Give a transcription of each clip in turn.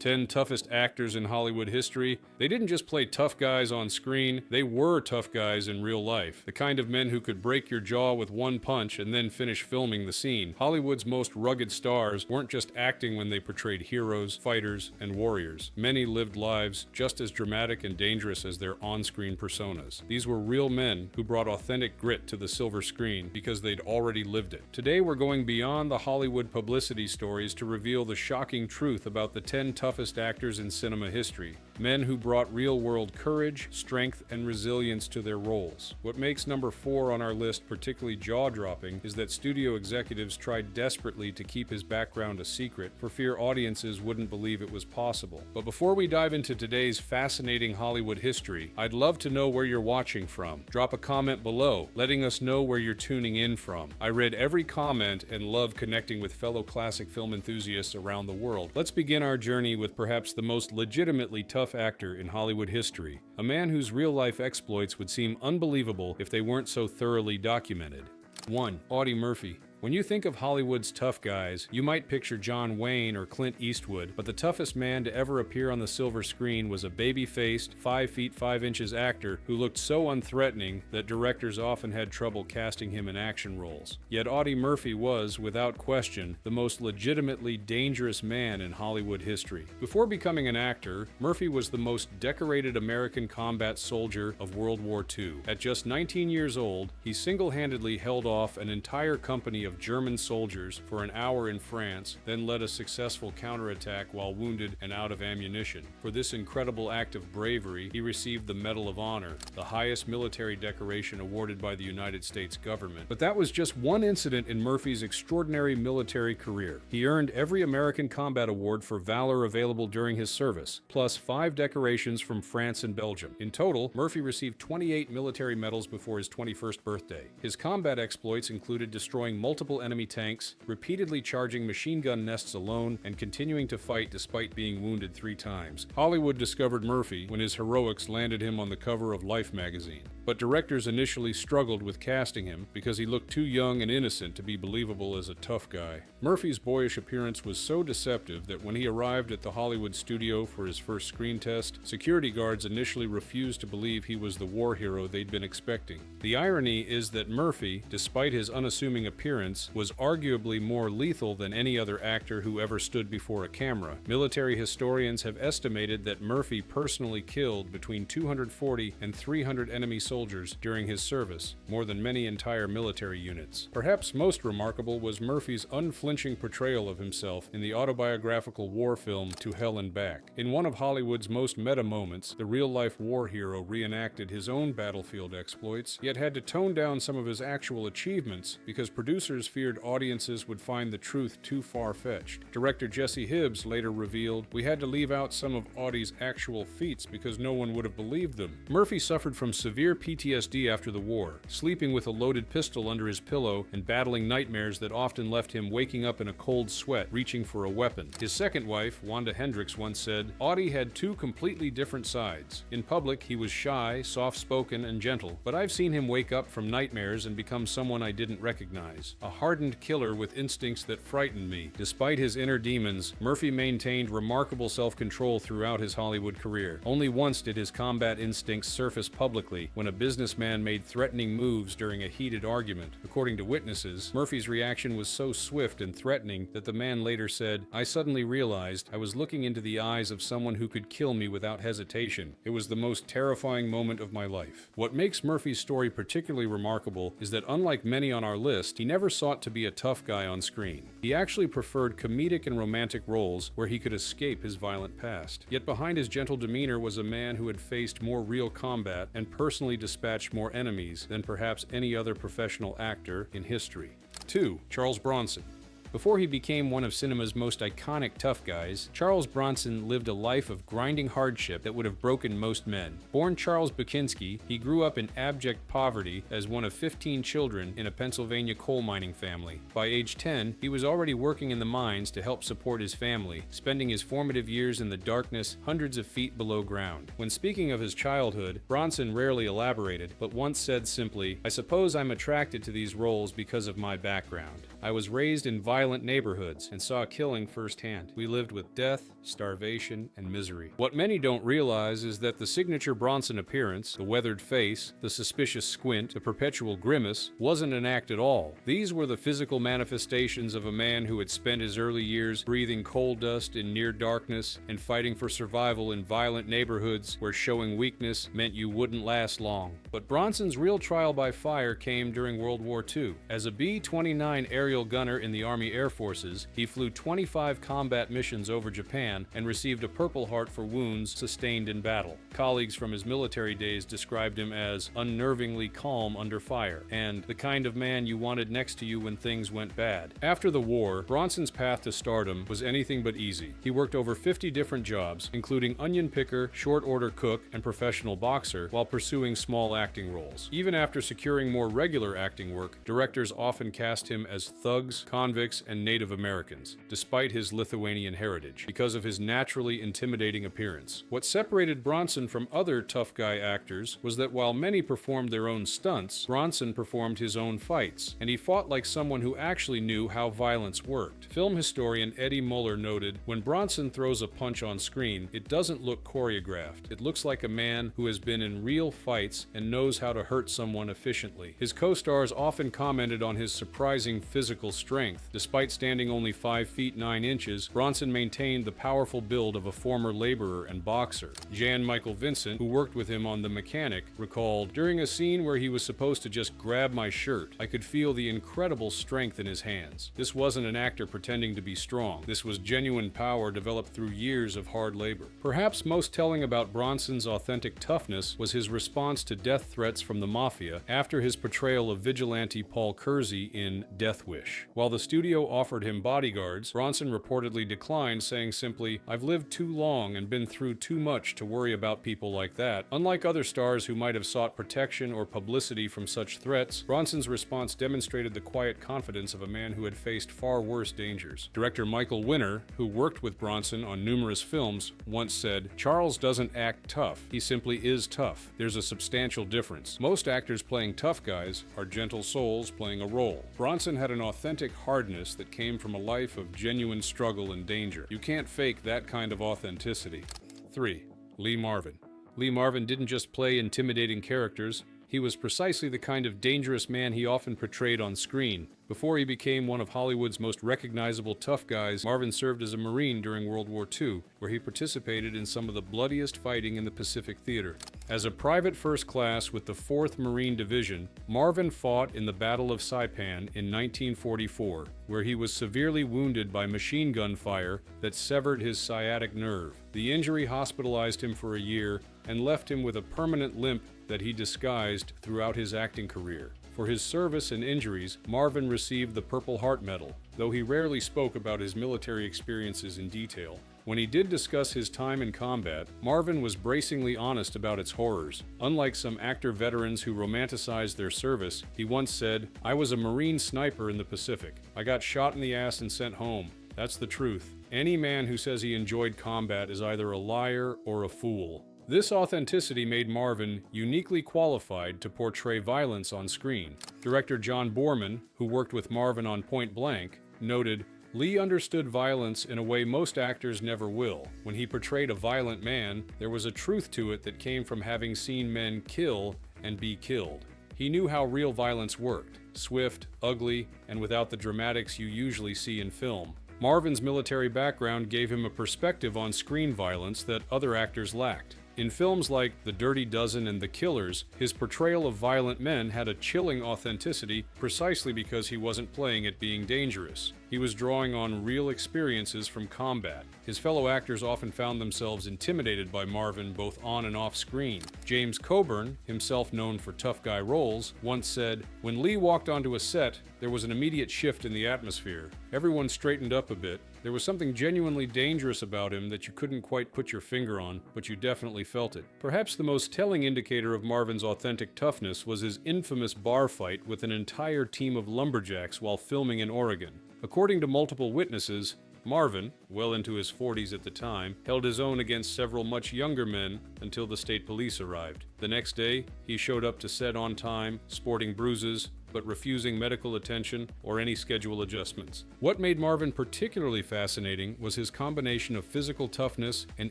10 toughest actors in Hollywood history. They didn't just play tough guys on screen, they were tough guys in real life. The kind of men who could break your jaw with one punch and then finish filming the scene. Hollywood's most rugged stars weren't just acting when they portrayed heroes, fighters, and warriors. Many lived lives just as dramatic and dangerous as their on-screen personas. These were real men who brought authentic grit to the silver screen because they'd already lived it. Today we're going beyond the Hollywood publicity stories to reveal the shocking truth about the 10 toughest actors in cinema history. Men who brought real-world courage, strength, and resilience to their roles. What makes number 4 on our list particularly jaw-dropping is that studio executives tried desperately to keep his background a secret for fear audiences wouldn't believe it was possible. But before we dive into today's fascinating Hollywood history, I'd love to know where you're watching from. Drop a comment below, letting us know where you're tuning in from. I read every comment and love connecting with fellow classic film enthusiasts around the world. Let's begin our journey with perhaps the most legitimately tough actor in Hollywood history, a man whose real-life exploits would seem unbelievable if they weren't so thoroughly documented. 1. Audie Murphy. When you think of Hollywood's tough guys, you might picture John Wayne or Clint Eastwood, but the toughest man to ever appear on the silver screen was a baby-faced, 5 feet 5 inches actor who looked so unthreatening that directors often had trouble casting him in action roles. Yet Audie Murphy was, without question, the most legitimately dangerous man in Hollywood history. Before becoming an actor, Murphy was the most decorated American combat soldier of World War II. At just 19 years old, he single-handedly held off an entire company of German soldiers for an hour in France, then led a successful counterattack while wounded and out of ammunition. For this incredible act of bravery, he received the Medal of Honor, the highest military decoration awarded by the United States government. But that was just one incident in Murphy's extraordinary military career. He earned every American Combat Award for valor available during his service, plus 5 decorations from France and Belgium. In total, Murphy received 28 military medals before his 21st birthday. His combat exploits included destroying multiple enemy tanks, repeatedly charging machine gun nests alone, and continuing to fight despite being wounded 3 times. Hollywood discovered Murphy when his heroics landed him on the cover of Life magazine. But directors initially struggled with casting him because he looked too young and innocent to be believable as a tough guy. Murphy's boyish appearance was so deceptive that when he arrived at the Hollywood studio for his first screen test, security guards initially refused to believe he was the war hero they'd been expecting. The irony is that Murphy, despite his unassuming appearance, was arguably more lethal than any other actor who ever stood before a camera. Military historians have estimated that Murphy personally killed between 240 and 300 enemy soldiers during his service, more than many entire military units. Perhaps most remarkable was Murphy's unflinching portrayal of himself in the autobiographical war film To Hell and Back. In one of Hollywood's most meta moments, the real-life war hero reenacted his own battlefield exploits, yet had to tone down some of his actual achievements because producers feared audiences would find the truth too far-fetched. Director Jesse Hibbs later revealed, "We had to leave out some of Audie's actual feats because no one would have believed them." Murphy suffered from severe PTSD after the war, sleeping with a loaded pistol under his pillow and battling nightmares that often left him waking up in a cold sweat, reaching for a weapon. His second wife, Wanda Hendricks, once said, "Audie had 2 completely different sides. In public, he was shy, soft-spoken, and gentle, but I've seen him wake up from nightmares and become someone I didn't recognize. A hardened killer with instincts that frightened me." Despite his inner demons, Murphy maintained remarkable self-control throughout his Hollywood career. Only once did his combat instincts surface publicly, when a businessman made threatening moves during a heated argument. According to witnesses, Murphy's reaction was so swift and threatening that the man later said, "I suddenly realized I was looking into the eyes of someone who could kill me without hesitation. It was the most terrifying moment of my life." What makes Murphy's story particularly remarkable is that unlike many on our list, he never sought to be a tough guy on screen. He actually preferred comedic and romantic roles where he could escape his violent past. Yet behind his gentle demeanor was a man who had faced more real combat and personally dispatched more enemies than perhaps any other professional actor in history. 2. Charles Bronson. Before he became one of cinema's most iconic tough guys, Charles Bronson lived a life of grinding hardship that would have broken most men. Born Charles Bukinski, he grew up in abject poverty as one of 15 children in a Pennsylvania coal mining family. By age 10, he was already working in the mines to help support his family, spending his formative years in the darkness hundreds of feet below ground. When speaking of his childhood, Bronson rarely elaborated, but once said simply, "I suppose I'm attracted to these roles because of my background. I was raised in violent violent neighborhoods and saw killing firsthand. We lived with death, starvation, and misery. What many don't realize is that the signature Bronson appearance, the weathered face, the suspicious squint, the perpetual grimace, wasn't an act at all. These were the physical manifestations of a man who had spent his early years breathing coal dust in near darkness and fighting for survival in violent neighborhoods where showing weakness meant you wouldn't last long. But Bronson's real trial by fire came during World War II. As a B-29 aerial gunner in the Army Air Forces, he flew 25 combat missions over Japan and received a Purple Heart for wounds sustained in battle. Colleagues from his military days described him as unnervingly calm under fire, and the kind of man you wanted next to you when things went bad. After the war, Bronson's path to stardom was anything but easy. He worked over 50 different jobs, including onion picker, short order cook, and professional boxer, while pursuing small acting roles. Even after securing more regular acting work, directors often cast him as thugs, convicts, and Native Americans, despite his Lithuanian heritage, because of his naturally intimidating appearance. What separated Bronson from other tough guy actors was that while many performed their own stunts, Bronson performed his own fights, and he fought like someone who actually knew how violence worked. Film historian Eddie Muller noted, "When Bronson throws a punch on screen, it doesn't look choreographed. It looks like a man who has been in real fights and knows how to hurt someone efficiently." His co-stars often commented on his surprising physical strength. Despite standing only 5 feet 9 inches, Bronson maintained the powerful build of a former laborer and boxer. Jan Michael Vincent, who worked with him on The Mechanic, recalled, "During a scene where he was supposed to just grab my shirt, I could feel the incredible strength in his hands. This wasn't an actor pretending to be strong. This was genuine power developed through years of hard labor." Perhaps most telling about Bronson's authentic toughness was his response to death threats from the Mafia after his portrayal of vigilante Paul Kersey in Death Wish. While the studio offered him bodyguards, Bronson reportedly declined, saying simply, "I've lived too long and been through too much to worry about people like that." Unlike other stars who might have sought protection or publicity from such threats, Bronson's response demonstrated the quiet confidence of a man who had faced far worse dangers. Director Michael Winner, who worked with Bronson on numerous films, once said, "Charles doesn't act tough. He simply is tough. There's a substantial difference. Most actors playing tough guys are gentle souls playing a role. Bronson had an authentic hardness that came from a life of genuine struggle and danger. You can't fake that kind of authenticity." 3. Lee Marvin. Lee Marvin didn't just play intimidating characters. He was precisely the kind of dangerous man he often portrayed on screen. Before he became one of Hollywood's most recognizable tough guys, Marvin served as a Marine during World War II, where he participated in some of the bloodiest fighting in the Pacific Theater. As a private first class with the 4th Marine Division, Marvin fought in the Battle of Saipan in 1944, where he was severely wounded by machine gun fire that severed his sciatic nerve. The injury hospitalized him for a year and left him with a permanent limp that he disguised throughout his acting career. For his service and injuries, Marvin received the Purple Heart Medal, though he rarely spoke about his military experiences in detail. When he did discuss his time in combat, Marvin was bracingly honest about its horrors. Unlike some actor veterans who romanticize their service, he once said, "I was a Marine sniper in the Pacific. I got shot in the ass and sent home. That's the truth. Any man who says he enjoyed combat is either a liar or a fool." This authenticity made Marvin uniquely qualified to portray violence on screen. Director John Boorman, who worked with Marvin on Point Blank, noted, "Lee understood violence in a way most actors never will. When he portrayed a violent man, there was a truth to it that came from having seen men kill and be killed. He knew how real violence worked, swift, ugly, and without the dramatics you usually see in film." Marvin's military background gave him a perspective on screen violence that other actors lacked. In films like The Dirty Dozen and The Killers, his portrayal of violent men had a chilling authenticity precisely because he wasn't playing at being dangerous. He was drawing on real experiences from combat. His fellow actors often found themselves intimidated by Marvin both on and off screen. James Coburn, himself known for tough guy roles, once said, "When Lee walked onto a set, there was an immediate shift in the atmosphere. Everyone straightened up a bit. There was something genuinely dangerous about him that you couldn't quite put your finger on, but you definitely felt it." Perhaps the most telling indicator of Marvin's authentic toughness was his infamous bar fight with an entire team of lumberjacks while filming in Oregon. According to multiple witnesses, Marvin, well into his 40s at the time, held his own against several much younger men until the state police arrived. The next day, he showed up to set on time, sporting bruises, but refusing medical attention or any schedule adjustments. What made Marvin particularly fascinating was his combination of physical toughness and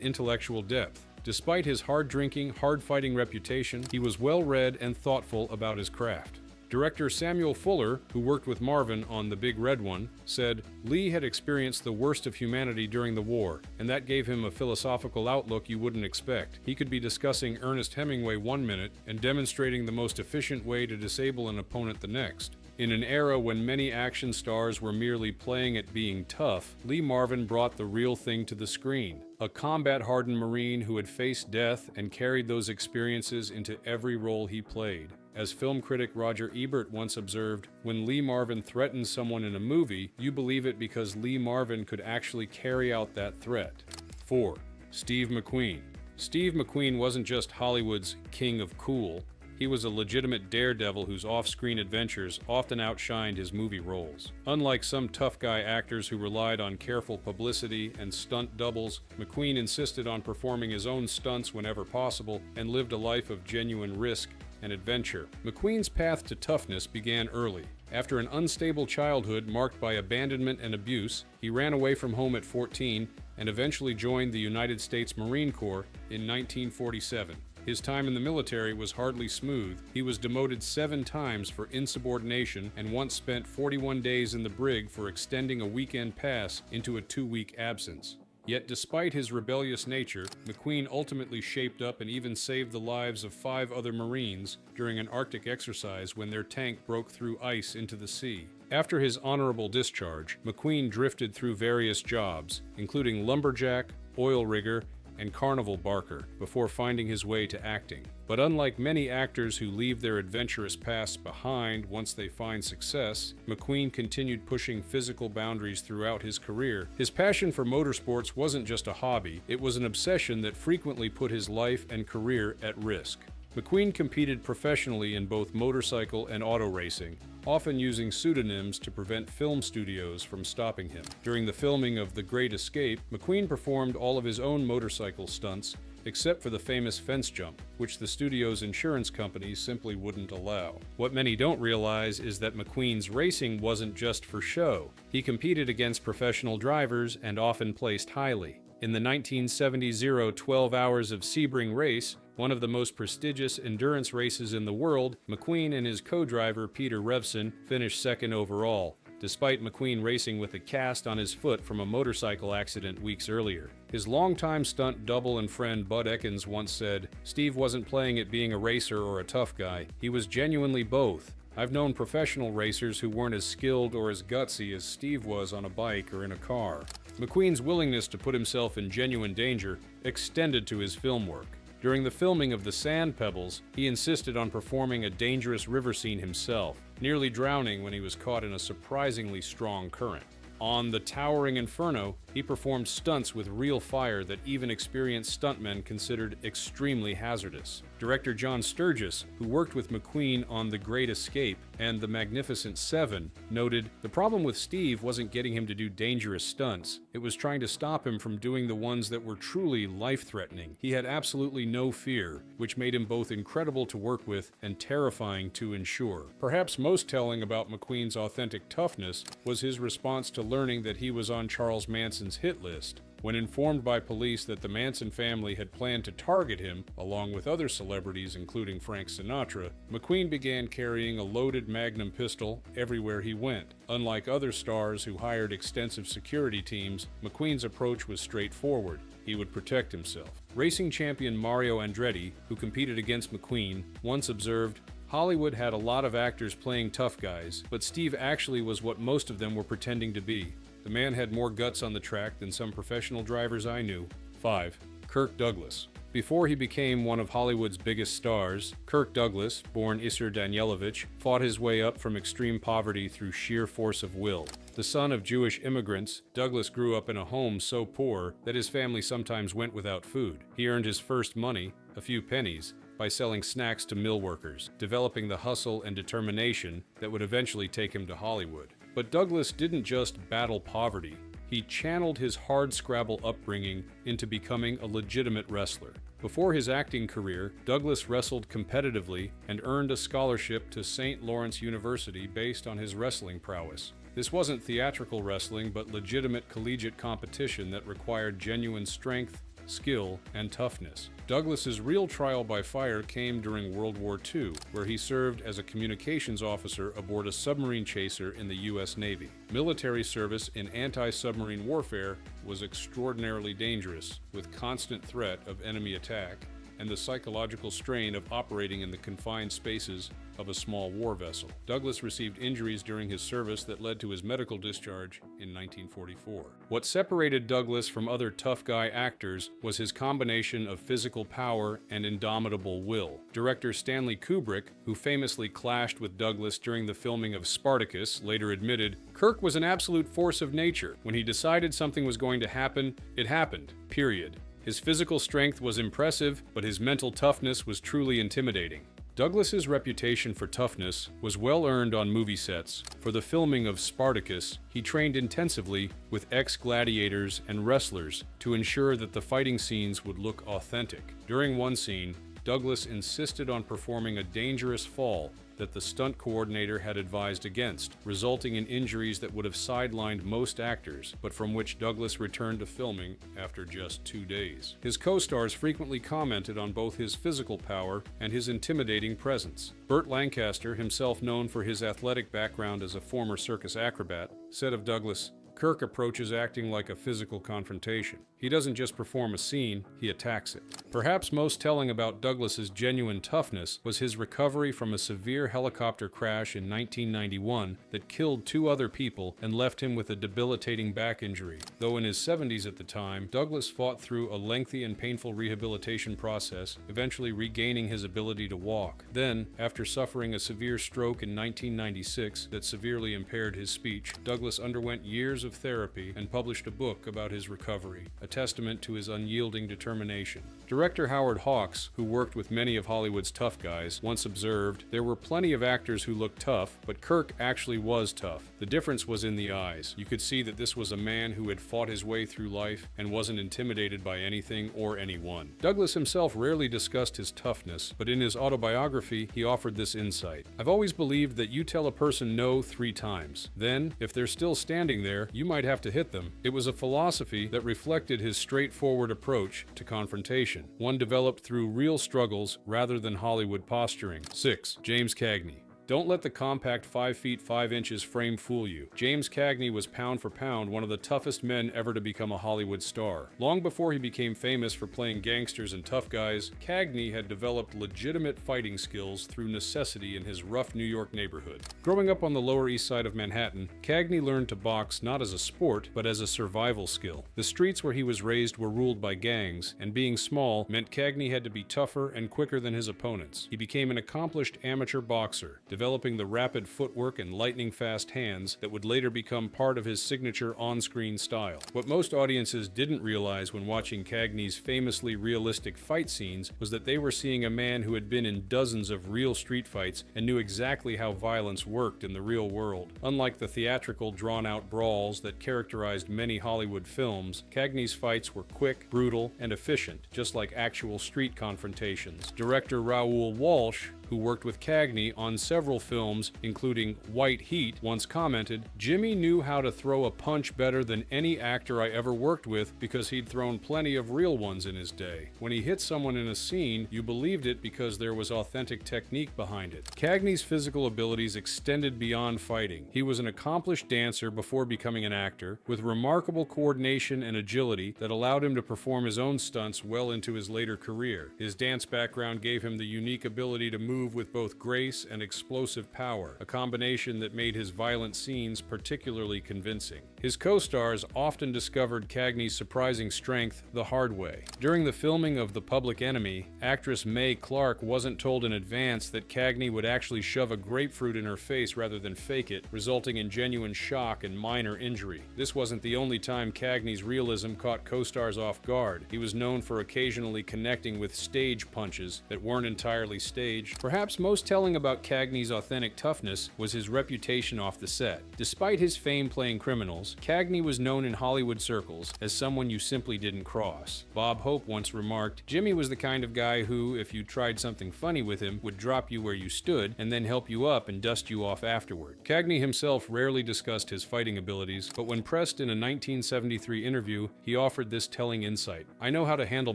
intellectual depth. Despite his hard-drinking, hard-fighting reputation, he was well-read and thoughtful about his craft. Director Samuel Fuller, who worked with Marvin on The Big Red One, said, "Lee had experienced the worst of humanity during the war, and that gave him a philosophical outlook you wouldn't expect. He could be discussing Ernest Hemingway one minute and demonstrating the most efficient way to disable an opponent the next." In an era when many action stars were merely playing at being tough, Lee Marvin brought the real thing to the screen. A combat-hardened Marine who had faced death and carried those experiences into every role he played. As film critic Roger Ebert once observed, when Lee Marvin threatens someone in a movie, you believe it because Lee Marvin could actually carry out that threat. 4. Steve McQueen. Steve McQueen wasn't just Hollywood's king of cool. He was a legitimate daredevil whose off-screen adventures often outshined his movie roles. Unlike some tough guy actors who relied on careful publicity and stunt doubles, McQueen insisted on performing his own stunts whenever possible and lived a life of genuine risk and adventure. McQueen's path to toughness began early. After an unstable childhood marked by abandonment and abuse, he ran away from home at 14 and eventually joined the United States Marine Corps in 1947. His time in the military was hardly smooth. He was demoted 7 times for insubordination and once spent 41 days in the brig for extending a weekend pass into a 2-week absence. Yet despite his rebellious nature, McQueen ultimately shaped up and even saved the lives of 5 other Marines during an Arctic exercise when their tank broke through ice into the sea. After his honorable discharge, McQueen drifted through various jobs, including lumberjack, oil rigger, and carnival barker, before finding his way to acting. But unlike many actors who leave their adventurous past behind once they find success, McQueen continued pushing physical boundaries throughout his career. His passion for motorsports wasn't just a hobby, it was an obsession that frequently put his life and career at risk. McQueen competed professionally in both motorcycle and auto racing, often using pseudonyms to prevent film studios from stopping him. During the filming of The Great Escape, McQueen performed all of his own motorcycle stunts, except for the famous fence jump, which the studio's insurance companies simply wouldn't allow. What many don't realize is that McQueen's racing wasn't just for show. He competed against professional drivers and often placed highly. In the 1970 12 Hours of Sebring race, one of the most prestigious endurance races in the world, McQueen and his co-driver Peter Revson finished second overall, despite McQueen racing with a cast on his foot from a motorcycle accident weeks earlier. His longtime stunt double and friend Bud Ekins once said, "Steve wasn't playing at being a racer or a tough guy. He was genuinely both. I've known professional racers who weren't as skilled or as gutsy as Steve was on a bike or in a car." McQueen's willingness to put himself in genuine danger extended to his film work. During the filming of The Sand Pebbles, he insisted on performing a dangerous river scene himself, nearly drowning when he was caught in a surprisingly strong current. On The Towering Inferno, he performed stunts with real fire that even experienced stuntmen considered extremely hazardous. Director John Sturges, who worked with McQueen on The Great Escape and The Magnificent Seven, noted, "The problem with Steve wasn't getting him to do dangerous stunts. It was trying to stop him from doing the ones that were truly life-threatening. He had absolutely no fear, which made him both incredible to work with and terrifying to ensure." Perhaps most telling about McQueen's authentic toughness was his response to learning that he was on Charles Manson's hit list. When informed by police that the Manson family had planned to target him, along with other celebrities including Frank Sinatra, McQueen began carrying a loaded Magnum pistol everywhere he went. Unlike other stars who hired extensive security teams, McQueen's approach was straightforward. He would protect himself. Racing champion Mario Andretti, who competed against McQueen, once observed, "Hollywood had a lot of actors playing tough guys, but Steve actually was what most of them were pretending to be. The man had more guts on the track than some professional drivers I knew." 5. Kirk Douglas. Before he became one of Hollywood's biggest stars, Kirk Douglas, born Isser Danielovich, fought his way up from extreme poverty through sheer force of will. The son of Jewish immigrants, Douglas grew up in a home so poor that his family sometimes went without food. He earned his first money, a few pennies, by selling snacks to mill workers, developing the hustle and determination that would eventually take him to Hollywood. But Douglas didn't just battle poverty. he channeled his hardscrabble upbringing into becoming a legitimate wrestler. Before his acting career, Douglas wrestled competitively and earned a scholarship to St. Lawrence University based on his wrestling prowess. This wasn't theatrical wrestling, but legitimate collegiate competition that required genuine strength, skill, and toughness. Douglas's real trial by fire came during World War II, where he served as a communications officer aboard a submarine chaser in the U.S. Navy. Military service in anti-submarine warfare was extraordinarily dangerous, with constant threat of enemy attack and the psychological strain of operating in the confined spaces of a small war vessel. Douglas received injuries during his service that led to his medical discharge in 1944. What separated Douglas from other tough guy actors was his combination of physical power and indomitable will. Director Stanley Kubrick, who famously clashed with Douglas during the filming of Spartacus, later admitted, "Kirk was an absolute force of nature. When he decided something was going to happen, it happened. Period." His physical strength was impressive, but his mental toughness was truly intimidating. Douglas's reputation for toughness was well earned on movie sets. For the filming of Spartacus, he trained intensively with ex-gladiators and wrestlers to ensure that the fighting scenes would look authentic. During one scene, Douglas insisted on performing a dangerous fall that the stunt coordinator had advised against, resulting in injuries that would have sidelined most actors, but from which Douglas returned to filming after just 2 days. His co-stars frequently commented on both his physical power and his intimidating presence. Burt Lancaster, himself known for his athletic background as a former circus acrobat, said of Douglas, "Kirk approaches acting like a physical confrontation. He doesn't just perform a scene, he attacks it." Perhaps most telling about Douglas's genuine toughness was his recovery from a severe helicopter crash in 1991 that killed 2 other people and left him with a debilitating back injury. Though in his 70s at the time, Douglas fought through a lengthy and painful rehabilitation process, eventually regaining his ability to walk. Then, after suffering a severe stroke in 1996 that severely impaired his speech, Douglas underwent years of therapy and published a book about his recovery, a testament to his unyielding determination. Director Howard Hawks, who worked with many of Hollywood's tough guys, once observed, "There were plenty of actors who looked tough, but Kirk actually was tough. The difference was in the eyes. You could see that this was a man who had fought his way through life and wasn't intimidated by anything or anyone." Douglas himself rarely discussed his toughness, but in his autobiography, he offered this insight. "I've always believed that you tell a person no 3 times. Then, if they're still standing there, you might have to hit them." It was a philosophy that reflected his straightforward approach to confrontation, one developed through real struggles rather than Hollywood posturing. 6. James Cagney. Don't let the compact 5 feet 5 inches frame fool you. James Cagney was pound for pound one of the toughest men ever to become a Hollywood star. Long before he became famous for playing gangsters and tough guys, Cagney had developed legitimate fighting skills through necessity in his rough New York neighborhood. Growing up on the Lower East Side of Manhattan, Cagney learned to box not as a sport, but as a survival skill. The streets where he was raised were ruled by gangs, and being small meant Cagney had to be tougher and quicker than his opponents. He became an accomplished amateur boxer, developing the rapid footwork and lightning-fast hands that would later become part of his signature on-screen style. What most audiences didn't realize when watching Cagney's famously realistic fight scenes was that they were seeing a man who had been in dozens of real street fights and knew exactly how violence worked in the real world. Unlike the theatrical, drawn-out brawls that characterized many Hollywood films, Cagney's fights were quick, brutal, and efficient, just like actual street confrontations. Director Raoul Walsh, who worked with Cagney on several films, including White Heat, once commented, "Jimmy knew how to throw a punch better than any actor I ever worked with because he'd thrown plenty of real ones in his day. When he hit someone in a scene, you believed it because there was authentic technique behind it." Cagney's physical abilities extended beyond fighting. He was an accomplished dancer before becoming an actor, with remarkable coordination and agility that allowed him to perform his own stunts well into his later career. His dance background gave him the unique ability to move with both grace and explosive power, a combination that made his violent scenes particularly convincing. His co-stars often discovered Cagney's surprising strength the hard way. During the filming of The Public Enemy, actress Mae Clarke wasn't told in advance that Cagney would actually shove a grapefruit in her face rather than fake it, resulting in genuine shock and minor injury. This wasn't the only time Cagney's realism caught co-stars off guard. He was known for occasionally connecting with stage punches that weren't entirely staged. Perhaps most telling about Cagney's authentic toughness was his reputation off the set. Despite his fame playing criminals, Cagney was known in Hollywood circles as someone you simply didn't cross. Bob Hope once remarked, "Jimmy was the kind of guy who, if you tried something funny with him, would drop you where you stood and then help you up and dust you off afterward." Cagney himself rarely discussed his fighting abilities, but when pressed in a 1973 interview, he offered this telling insight. "I know how to handle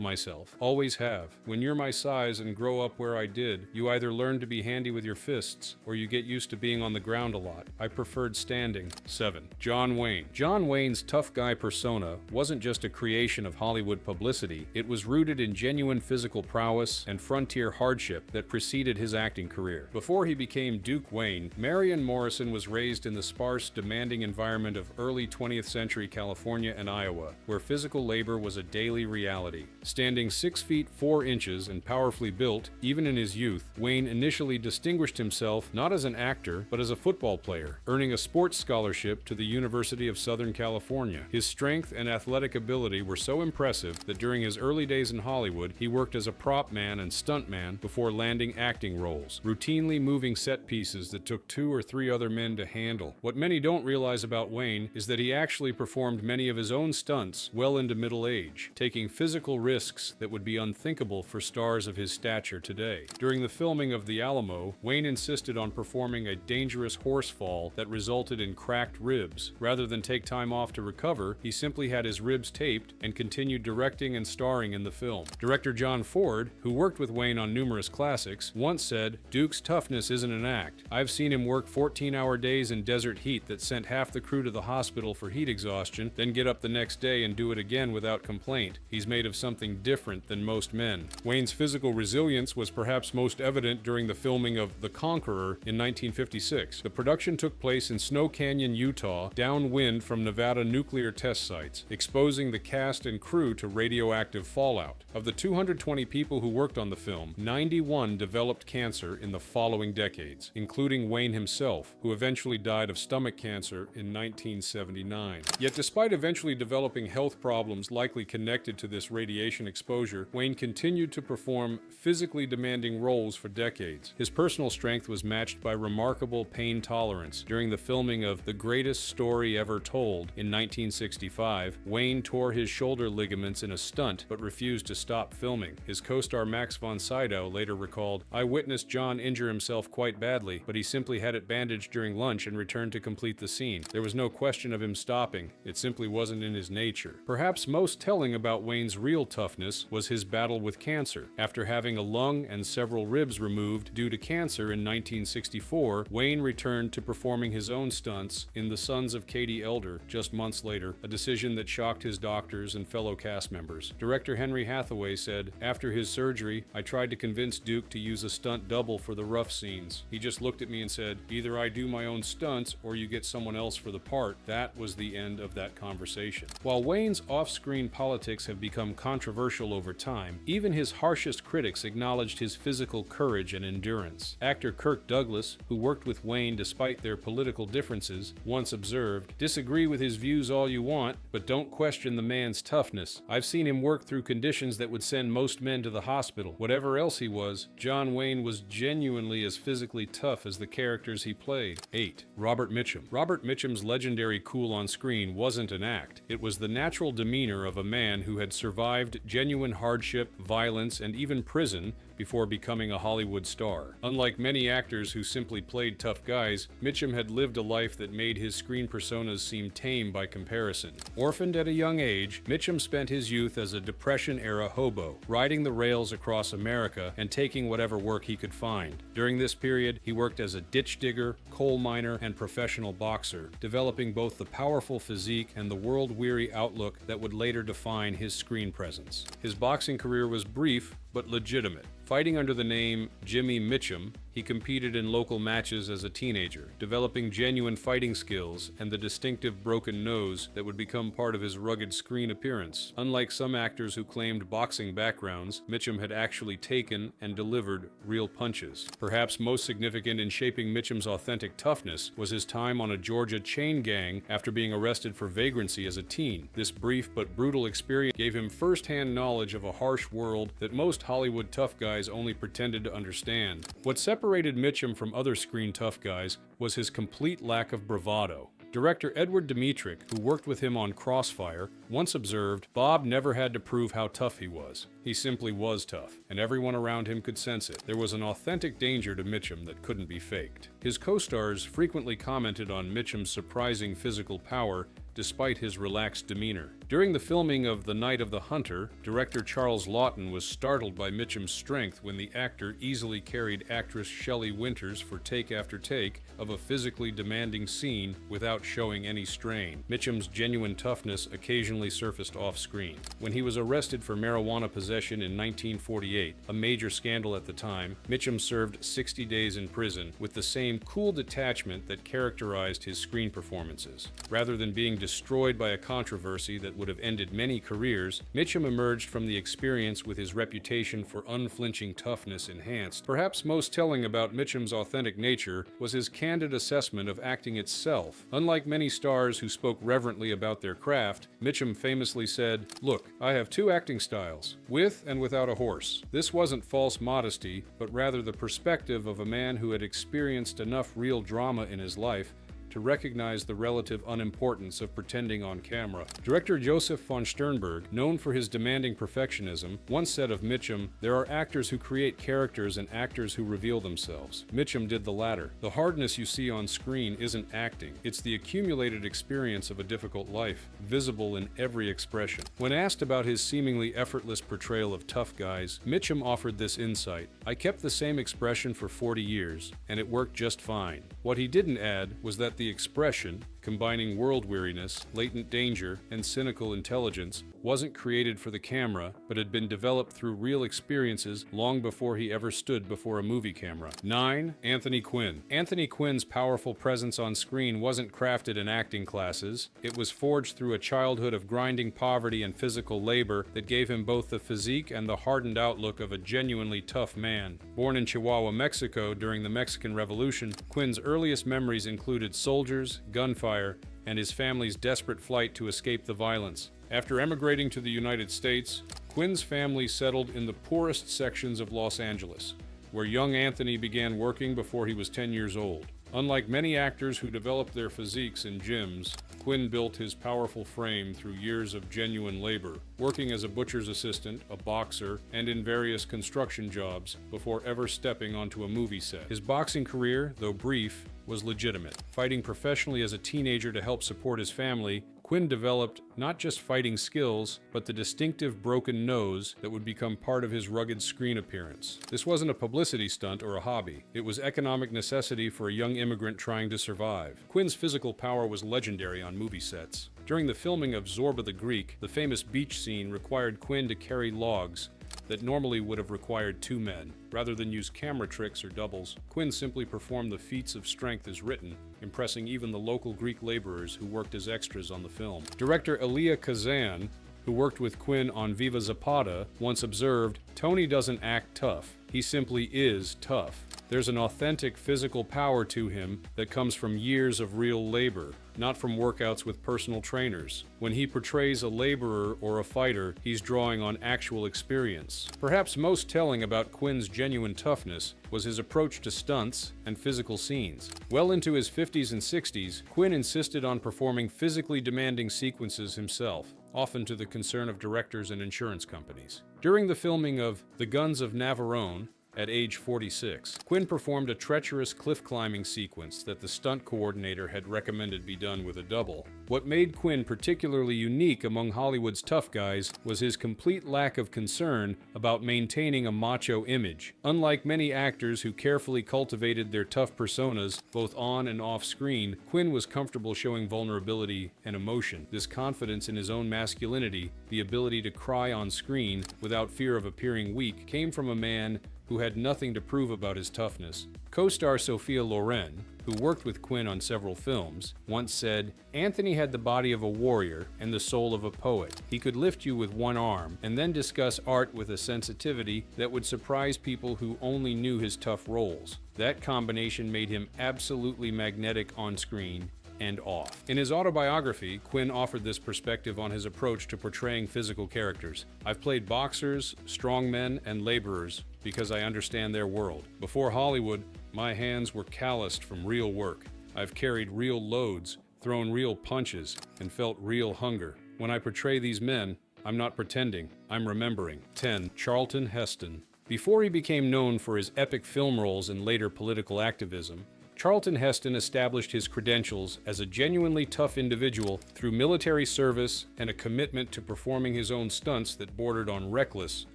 myself. Always have. When you're my size and grow up where I did, you either learn to be handy with your fists, or you get used to being on the ground a lot. I preferred standing." 7. John Wayne. John Wayne's tough guy persona wasn't just a creation of Hollywood publicity, it was rooted in genuine physical prowess and frontier hardship that preceded his acting career. Before he became Duke Wayne, Marion Morrison was raised in the sparse, demanding environment of early 20th century California and Iowa, where physical labor was a daily reality. Standing 6 feet 4 inches and powerfully built, even in his youth, Wayne initially distinguished himself not as an actor, but as a football player, earning a sports scholarship to the University of Southern California. His strength and athletic ability were so impressive that during his early days in Hollywood, he worked as a prop man and stunt man before landing acting roles, routinely moving set pieces that took 2 or 3 other men to handle. What many don't realize about Wayne is that he actually performed many of his own stunts well into middle age, taking physical risks that would be unthinkable for stars of his stature today. During the filming of The Alamo, Wayne insisted on performing a dangerous horse fall that resulted in cracked ribs. Rather than take time off to recover, he simply had his ribs taped and continued directing and starring in the film. Director John Ford, who worked with Wayne on numerous classics, once said, "Duke's toughness isn't an act. I've seen him work 14-hour days in desert heat that sent half the crew to the hospital for heat exhaustion, then get up the next day and do it again without complaint. He's made of something different than most men." Wayne's physical resilience was perhaps most evident during the filming of The Conqueror in 1956. The production took place in Snow Canyon, Utah, downwind from Nevada nuclear test sites, exposing the cast and crew to radioactive fallout. Of the 220 people who worked on the film, 91 developed cancer in the following decades, including Wayne himself, who eventually died of stomach cancer in 1979. Yet despite eventually developing health problems likely connected to this radiation exposure, Wayne continued to perform physically demanding roles for decades. His personal strength was matched by remarkable pain tolerance. During the filming of The Greatest Story Ever Told in 1965, Wayne tore his shoulder ligaments in a stunt but refused to stop filming. His co-star Max von Sydow later recalled, "I witnessed John injure himself quite badly, but he simply had it bandaged during lunch and returned to complete the scene. There was no question of him stopping. It simply wasn't in his nature." Perhaps most telling about Wayne's real toughness was his battle with cancer. After having a lung and several ribs removed due to cancer in 1964, Wayne returned to performing his own stunts in The Sons of Katie Elder just months later, a decision that shocked his doctors and fellow cast members. Director Henry Hathaway said, "After his surgery, I tried to convince Duke to use a stunt double for the rough scenes. He just looked at me and said, 'Either I do my own stunts or you get someone else for the part.' That was the end of that conversation." While Wayne's off-screen politics have become controversial over time, even his harshest critics acknowledged his physical courage and endurance. Actor Kirk Douglas, who worked with Wayne despite their political differences, once observed, "Disagree with his views all you want, but don't question the man's toughness. I've seen him work through conditions that would send most men to the hospital. Whatever else he was, John Wayne was genuinely as physically tough as the characters he played." 8. Robert Mitchum. Robert Mitchum's legendary cool on screen wasn't an act. It was the natural demeanor of a man who had survived genuine hardship, violence, and even prison before becoming a Hollywood star. Unlike many actors who simply played tough guys, Mitchum had lived a life that made his screen personas seem tame by comparison. Orphaned at a young age, Mitchum spent his youth as a Depression-era hobo, riding the rails across America and taking whatever work he could find. During this period, he worked as a ditch digger, coal miner, and professional boxer, developing both the powerful physique and the world-weary outlook that would later define his screen presence. His boxing career was brief, but legitimate. Fighting under the name Jimmy Mitchum, He competed in local matches as a teenager, developing genuine fighting skills and the distinctive broken nose that would become part of his rugged screen appearance. Unlike some actors who claimed boxing backgrounds, Mitchum had actually taken and delivered real punches. Perhaps most significant in shaping Mitchum's authentic toughness was his time on a Georgia chain gang after being arrested for vagrancy as a teen. This brief but brutal experience gave him first-hand knowledge of a harsh world that most Hollywood tough guys only pretended to understand. What separated Mitchum from other screen tough guys was his complete lack of bravado. Director Edward Dmytryk, who worked with him on Crossfire, once observed, "Bob never had to prove how tough he was. He simply was tough, and everyone around him could sense it." There was an authentic danger to Mitchum that couldn't be faked. His co-stars frequently commented on Mitchum's surprising physical power despite his relaxed demeanor. During the filming of The Night of the Hunter, director Charles Laughton was startled by Mitchum's strength when the actor easily carried actress Shelley Winters for take after take of a physically demanding scene without showing any strain. Mitchum's genuine toughness occasionally surfaced off-screen. When he was arrested for marijuana possession in 1948, a major scandal at the time, Mitchum served 60 days in prison with the same cool detachment that characterized his screen performances. Rather than being destroyed by a controversy that would have ended many careers, Mitchum emerged from the experience with his reputation for unflinching toughness enhanced. Perhaps most telling about Mitchum's authentic nature was his candid assessment of acting itself. Unlike many stars who spoke reverently about their craft, Mitchum famously said, "Look, I have two acting styles, with and without a horse." This wasn't false modesty, but rather the perspective of a man who had experienced enough real drama in his life to recognize the relative unimportance of pretending on camera. Director Joseph von Sternberg, known for his demanding perfectionism, once said of Mitchum, "There are actors who create characters and actors who reveal themselves. Mitchum did the latter. The hardness you see on screen isn't acting. It's the accumulated experience of a difficult life, visible in every expression." When asked about his seemingly effortless portrayal of tough guys, Mitchum offered this insight: "I kept the same expression for 40 years, and it worked just fine." What he didn't add was that the expression, combining world weariness, latent danger, and cynical intelligence, wasn't created for the camera, but had been developed through real experiences long before he ever stood before a movie camera. 9. Anthony Quinn. Anthony Quinn's powerful presence on screen wasn't crafted in acting classes. It was forged through a childhood of grinding poverty and physical labor that gave him both the physique and the hardened outlook of a genuinely tough man. Born in Chihuahua, Mexico during the Mexican Revolution, Quinn's earliest memories included soldiers, gunfire, and his family's desperate flight to escape the violence. After emigrating to the United States, Quinn's family settled in the poorest sections of Los Angeles, where young Anthony began working before he was 10 years old. Unlike many actors who developed their physiques in gyms, Quinn built his powerful frame through years of genuine labor, working as a butcher's assistant, a boxer, and in various construction jobs before ever stepping onto a movie set. His boxing career, though brief, was legitimate. Fighting professionally as a teenager to help support his family, Quinn developed not just fighting skills, but the distinctive broken nose that would become part of his rugged screen appearance. This wasn't a publicity stunt or a hobby. It was economic necessity for a young immigrant trying to survive. Quinn's physical power was legendary on movie sets. During the filming of Zorba the Greek, the famous beach scene required Quinn to carry logs that normally would have required 2 men. Rather than use camera tricks or doubles, Quinn simply performed the feats of strength as written, impressing even the local Greek laborers who worked as extras on the film. Director Elia Kazan, who worked with Quinn on Viva Zapata, once observed, "Tony doesn't act tough. He simply is tough. There's an authentic physical power to him that comes from years of real labor, not from workouts with personal trainers. When he portrays a laborer or a fighter, he's drawing on actual experience." Perhaps most telling about Quinn's genuine toughness was his approach to stunts and physical scenes. Well into his 50s and 60s, Quinn insisted on performing physically demanding sequences himself, often to the concern of directors and insurance companies. During the filming of The Guns of Navarone, at age 46, Quinn performed a treacherous cliff-climbing sequence that the stunt coordinator had recommended be done with a double. What made Quinn particularly unique among Hollywood's tough guys was his complete lack of concern about maintaining a macho image. Unlike many actors who carefully cultivated their tough personas, both on and off screen, Quinn was comfortable showing vulnerability and emotion. This confidence in his own masculinity, the ability to cry on screen without fear of appearing weak, came from a man who had nothing to prove about his toughness. Co-star Sophia Loren, who worked with Quinn on several films, once said, "Anthony had the body of a warrior and the soul of a poet. He could lift you with one arm and then discuss art with a sensitivity that would surprise people who only knew his tough roles. That combination made him absolutely magnetic on screen and off." In his autobiography, Quinn offered this perspective on his approach to portraying physical characters. "I've played boxers, strongmen, and laborers because I understand their world. Before Hollywood, my hands were calloused from real work. I've carried real loads, thrown real punches, and felt real hunger. When I portray these men, I'm not pretending, I'm remembering." 10. Charlton Heston. Before he became known for his epic film roles and later political activism, Charlton Heston established his credentials as a genuinely tough individual through military service and a commitment to performing his own stunts that bordered on reckless.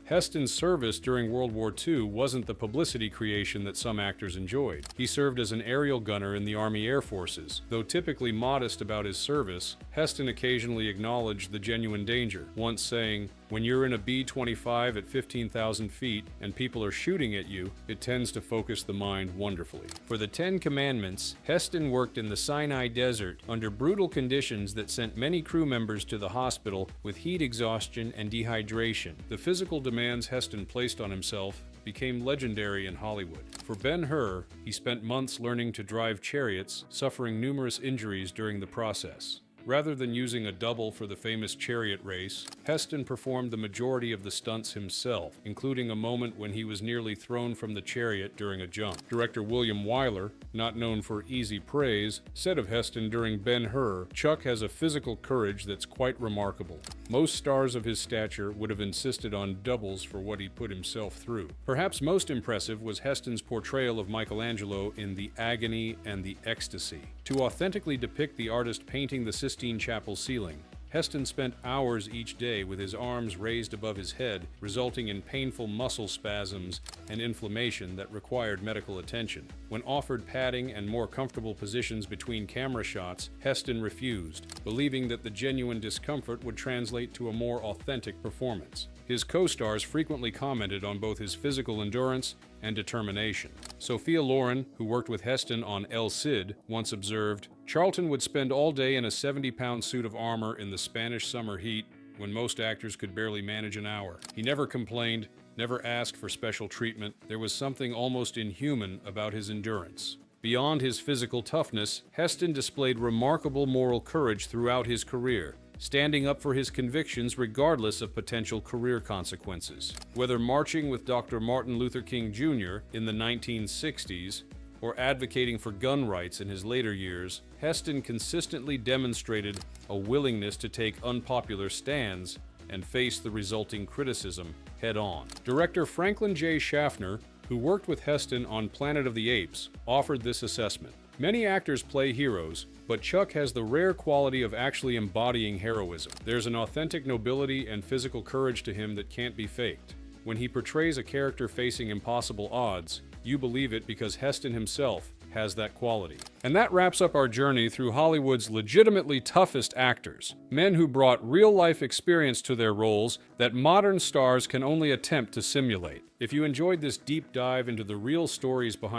Heston's service during World War II wasn't the publicity creation that some actors enjoyed. He served as an aerial gunner in the Army Air Forces. Though typically modest about his service, Heston occasionally acknowledged the genuine danger, once saying, "When you're in a B-25 at 15,000 feet and people are shooting at you, it tends to focus the mind wonderfully." For the Ten Commandments, Heston worked in the Sinai Desert under brutal conditions that sent many crew members to the hospital with heat exhaustion and dehydration. The physical demands Heston placed on himself became legendary in Hollywood. For Ben-Hur, he spent months learning to drive chariots, suffering numerous injuries during the process. Rather than using a double for the famous chariot race, Heston performed the majority of the stunts himself, including a moment when he was nearly thrown from the chariot during a jump. Director William Wyler, not known for easy praise, said of Heston during Ben-Hur, "Chuck has a physical courage that's quite remarkable. Most stars of his stature would have insisted on doubles for what he put himself through." Perhaps most impressive was Heston's portrayal of Michelangelo in The Agony and the Ecstasy. To authentically depict the artist painting the Sistine Chapel ceiling, Heston spent hours each day with his arms raised above his head, resulting in painful muscle spasms and inflammation that required medical attention. When offered padding and more comfortable positions between camera shots, Heston refused, believing that the genuine discomfort would translate to a more authentic performance. His co-stars frequently commented on both his physical endurance and determination. Sophia Loren, who worked with Heston on El Cid, once observed, "Charlton would spend all day in a 70-pound suit of armor in the Spanish summer heat when most actors could barely manage an hour. He never complained, never asked for special treatment. There was something almost inhuman about his endurance." Beyond his physical toughness, Heston displayed remarkable moral courage throughout his career, standing up for his convictions regardless of potential career consequences. Whether marching with Dr. Martin Luther King Jr. in the 1960s or advocating for gun rights in his later years, Heston consistently demonstrated a willingness to take unpopular stands and face the resulting criticism head-on. Director Franklin J. Schaffner, who worked with Heston on Planet of the Apes, offered this assessment. "Many actors play heroes, but Chuck has the rare quality of actually embodying heroism. There's an authentic nobility and physical courage to him that can't be faked. When he portrays a character facing impossible odds, you believe it because Heston himself has that quality." And that wraps up our journey through Hollywood's legitimately toughest actors, men who brought real-life experience to their roles that modern stars can only attempt to simulate. If you enjoyed this deep dive into the real stories behind